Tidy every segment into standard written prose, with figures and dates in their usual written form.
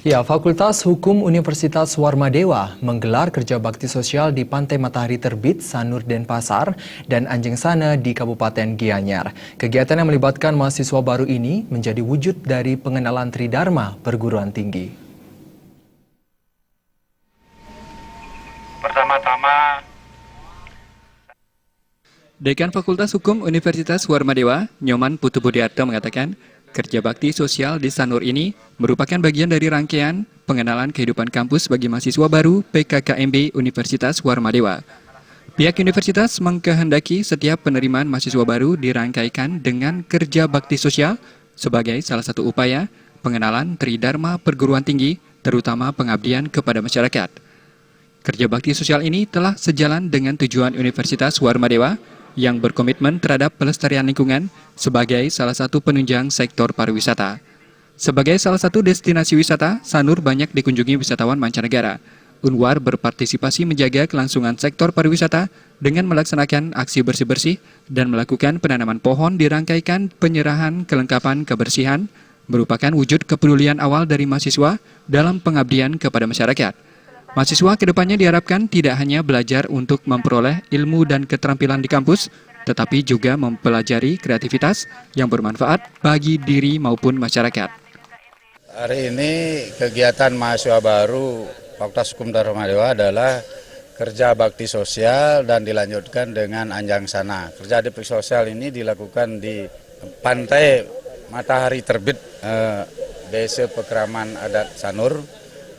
Ya, Fakultas Hukum Universitas Warmadewa menggelar kerja bakti sosial di Pantai Matahari Terbit, Sanur Denpasar, dan Anjing Sana di Kabupaten Gianyar. Kegiatan yang melibatkan mahasiswa baru ini menjadi wujud dari pengenalan Tridharma perguruan tinggi. Pertama-tama, Dekan Fakultas Hukum Universitas Warmadewa, Nyoman Putu Budiarto mengatakan, kerja bakti sosial di Sanur ini merupakan bagian dari rangkaian pengenalan kehidupan kampus bagi mahasiswa baru PKKMB Universitas Warmadewa. Pihak universitas mengkehendaki setiap penerimaan mahasiswa baru dirangkaikan dengan kerja bakti sosial sebagai salah satu upaya pengenalan Tridharma perguruan tinggi, terutama pengabdian kepada masyarakat. Kerja bakti sosial ini telah sejalan dengan tujuan Universitas Warmadewa yang berkomitmen terhadap pelestarian lingkungan sebagai salah satu penunjang sektor pariwisata. Sebagai salah satu destinasi wisata, Sanur banyak dikunjungi wisatawan mancanegara. Unwar berpartisipasi menjaga kelangsungan sektor pariwisata dengan melaksanakan aksi bersih-bersih dan melakukan penanaman pohon dirangkaikan penyerahan kelengkapan kebersihan merupakan wujud kepedulian awal dari mahasiswa dalam pengabdian kepada masyarakat. Mahasiswa kedepannya diharapkan tidak hanya belajar untuk memperoleh ilmu dan keterampilan di kampus, tetapi juga mempelajari kreativitas yang bermanfaat bagi diri maupun masyarakat. hari ini kegiatan mahasiswa baru Fakultas Hukum Warmadewa adalah kerja bakti sosial dan dilanjutkan dengan Anjang Sana. Kerja bakti sosial ini dilakukan di Pantai Matahari Terbit, Desa Pekraman Adat Sanur.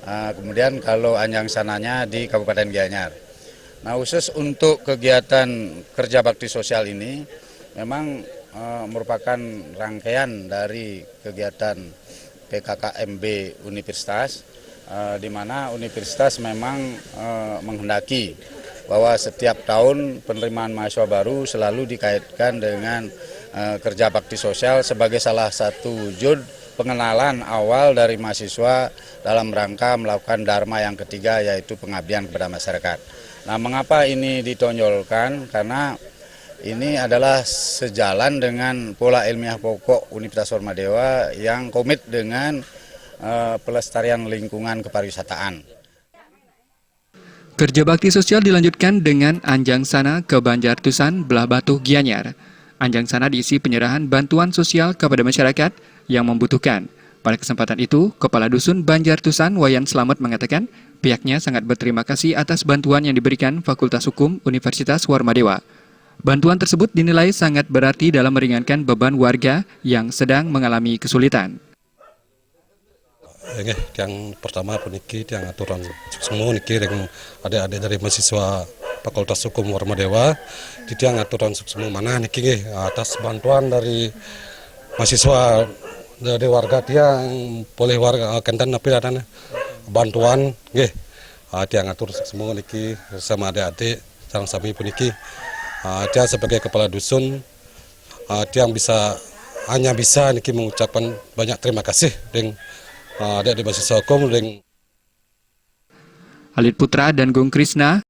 Kemudian kalau Anjang Sananya di Kabupaten Gianyar. Nah, khusus untuk kegiatan kerja bakti sosial ini memang merupakan rangkaian dari kegiatan PKKMB Universitas, di mana Universitas memang menghendaki bahwa setiap tahun penerimaan mahasiswa baru selalu dikaitkan dengan kerja bakti sosial sebagai salah satu wujud pengenalan awal dari mahasiswa dalam rangka melakukan dharma yang ketiga, yaitu pengabdian kepada masyarakat. Nah, mengapa ini ditonjolkan? Karena ini adalah sejalan dengan pola ilmiah pokok Universitas Warmadewa yang komit dengan pelestarian lingkungan kepariwisataan. Kerja bakti sosial dilanjutkan dengan Anjang Sana ke Banjartusan, Belah Batu, Gianyar. Anjang Sana diisi penyerahan bantuan sosial kepada masyarakat yang membutuhkan. Pada kesempatan itu, Kepala Dusun Banjartusan Wayan Slamet mengatakan pihaknya sangat berterima kasih atas bantuan yang diberikan Fakultas Hukum Universitas Warmadewa. Bantuan tersebut dinilai sangat berarti dalam meringankan beban warga yang sedang mengalami kesulitan. Yang pertama puniki yang aturan semua niki yang adik-adik dari mahasiswa Fakultas Hukum Warmadewa, yang aturan semua mana niki atas bantuan dari mahasiswa dari warga yang boleh warga kentan tapi ada bantuan dia ngatur semua niki sama adik-adik sareng sami puniki dia sebagai kepala dusun dia hanya bisa niki mengucapkan banyak terima kasih dengan adik-adik mahasiswa hukum. Alit Putra dan Gung Krisna